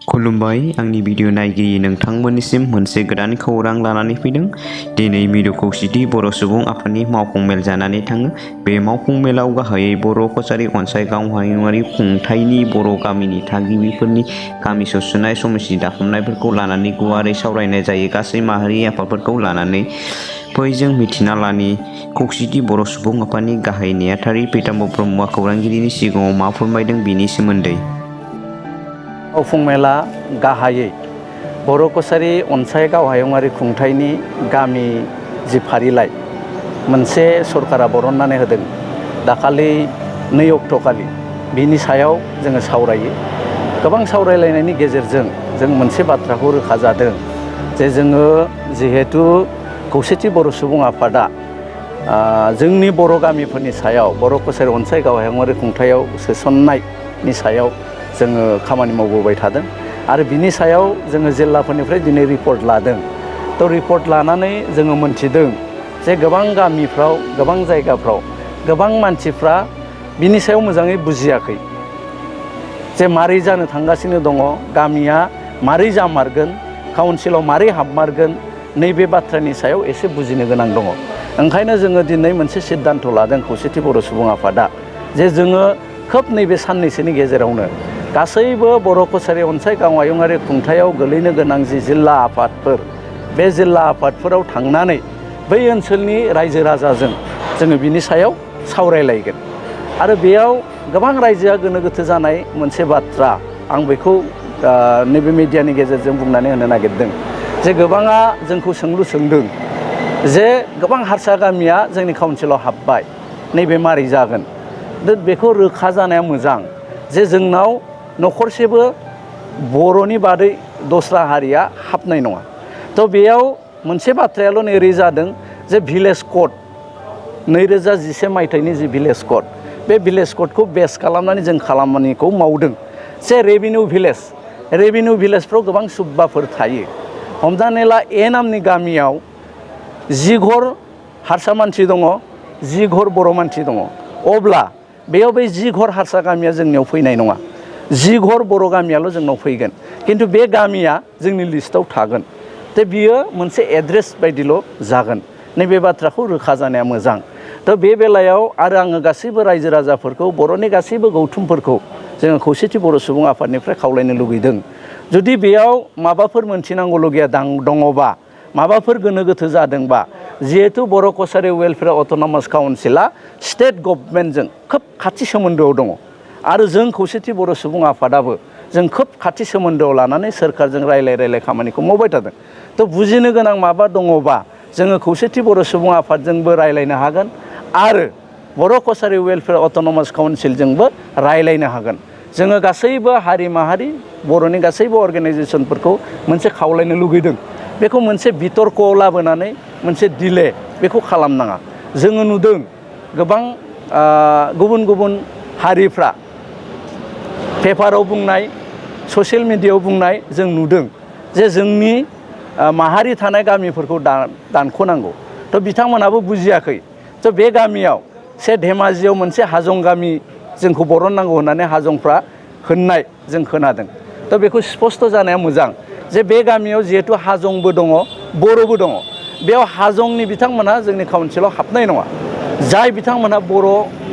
खुलुमबाय आंनि भिडिअ नायगिरि नोंथांमोननिसिम मोनसे गोदान खौरां लानानै फैदों। दिनै मिरु खौसेथि बर' सुबुं आफादनि मावफुं मेल जानानै थाङो। बे मावफुं मेलाव गाहायै बर' कछारी अनसाइगाव हायुङारि खुंथायनि बर' गामिनि थागिबिफोरनि गामि सोसननाय समस्या दाफुंनायफोरखौ लानानै गुवारै सावरायनाय जायो। गासै माहारि आफादफोरखौ लानानै फै जों मिथिना लानि खौसेथि बर' सुबुं आफादनि गाहाय नेहाथारि पीताम्बर ब्रह्मआ खौरांगिरिनि सिगाङाव मा फोरमायदों बेनि सोमोन्दै। मावफुं मेला गाहायै बर' कछारी अनसाइगाव हायुङारि खुंथायनि गामि जि फारिलाइ मोनसे सरकारा बरननानै होदों दाखालि 2 अक्ट'खालि बिनि सायाव जोङो सावरायो। गोबां सावरायलायनायनि गेजेरजों जों मोनसे बाथ्राखौ रोखा जादों जे जोङो जिहेतु खौसेथि बर' सुबुं आफादा जोंनि बर' गामिफोरनि सायाव बर' कछारी अनसाइगाव हायुङारि खुंथायाव सोसननायनि सायाव जोङो खामानि मावबोबाय थादों आरो बिनि सायाव जोङो जिल्लाफोरनिफ्राय दिनै रिपर्ट लादों। थ' रिपर्ट लानानै जोङो मोनथिदों जे गोबां गामिफ्राव गोबां जायगाफ्राव गोबां मानसिफ्रा बिनि सायाव मोजाङै बुजियाखै जे मारै जानो थांगासिनो दङ, गामिया मारै जामारगोन, काउन्सिलाव मारै हाबमारगोन, नैबे बाथ्रानि सायाव एसे बुजिनो गोनां दङ। ओंखायनो जोङो दिनै मोनसे सिद्धान्त लादों खौसेथि बर' सुबुं आफादा जे जोङो खोब नैबे साननैसोनि गेजेरावनो गासैबो बर' कछारी अनसाइगाव हायुङारि खुंथायाव गोलैनो गोनां जि जिल्ला आफादफोर बे जिल्ला आफादफोराव थांनानै बै ओनसोलनि रायजो राजाजों जोङो बिनि सायाव सावरायलायगोन आरो बेयाव गोबां रायजोआ गोनो गोथो जानाय मोनसे बाथ्रा आं बेखौ नैबे मिडियानि गेजेरजों बुंनानै होनो नागिरदों जे गोबाङा जोंखौ सोंलु सोंदों जे गोबां हारसा गामिया जोंनि काउन्सिलाव हाबबाय, नैबे मारै जागोन। बेखौ रोखा जानाया मोजां जे जोंनाव न'खरसेबो बर'नि बादै दस्रा हारिया हाबनाय नङा। थ' बेयाव मोनसे बाथ्रायाल' नैरै जादों जे भिलेज कड 2011 मायथाइनि जि भिलेज कड, बे भिलेज कडखौ बेस खालामनानै जों खामानिखौ मावदों जे रेभिनिउ भिलेजफ्राव गोबां सुब्बाफोर थायो। हमनानै ला ए नामनि गामियाव 10 घर हारसा मानसि दङ, 10 घर बर' मानसि दङ। अब्ला बेयाव बै 10 घर हारसा गामिया जोंनियाव फैनाय नङा, 10 घर बर' गामियाल' जोंनाव फैगोन, खिन्थु बे गामिया जोंनि लिस्टआव थागोन। थ' बियो मोनसे एड्रेस बायदिल' जागोन। नैबे बाथ्राखौ रोखा जानाया मोजां। थ' बे बेलायाव आरो आङो गासैबो रायजो राजाफोरखौ बर'नि गासैबो गौथुमफोरखौ जोङो खौसेथि बर' सुबुं आफादनिफ्राय खावलायनो लुगैदों जुदि बेयाव माबाफोर मोनथिनांगौलगिया दङबा, माबाफोर गोनो गोथो जादोंबा, जिहेथु बर' कछारी वेलफेयार अट'नमास काउन्सिला स्टेट गभर्नमेन्टजों खोब खाथि सोमोन्दोआव दङ आरो जों खौसेथि बर' सुबुं आफादाबो जों खोब खाथि सोमोन्दोआव लानानै सोरखारजों रायलाय खामानिखौ मावबाय थादों। थ' बुजिनो गोनां माबा दङबा जोङो खौसेथि बर' सुबुं आफादजोंबो रायलायनो हागोन आरो बर' कछारी वेलफेयार अट'नमास काउन्सिलजोंबो रायलायनो हागोन। जोङो गासैबो हारि माहारि बर'नि गासैबो अर्गेनाइजेसनफोरखौ मोनसे खावलायनो लुगैदों। बेखौ मोनसे बितर्कआव लाबोनानै मोनसे दिले बेखौ खालामनाङा। जोङो नुदों गोबां गुबुन गुबुन हारिफ्रा पेपाराव बुंनाय, ससियेल मिडियायाव बुंनाय जों नुदों जे जोंनि माहारि थानाय गामिफोरखौ दानख'नांगौ। थ' बिथांमोनहाबो बुजियाखै। थ' बे गामियाव धेमाजियाव मोनसे हाजं गामि जोंखौ बरननांगौ होननानै हाजंफ्रा होननाय जों खोनादों। थ' बेखौ स्पस्त जानाया मोजां जे बे गामियाव जिहेतु हाजंबो दङ, बर'बो दङ, बेयाव हाजंनि बिथांमोनहा जोंनि काउन्सिलाव हाबनाय नङा। जाय बिथांमोनहा बर'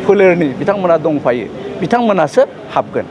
फोलेरनि बिथांमोनहा दंफायो बिथांमोनासो हाबगोन।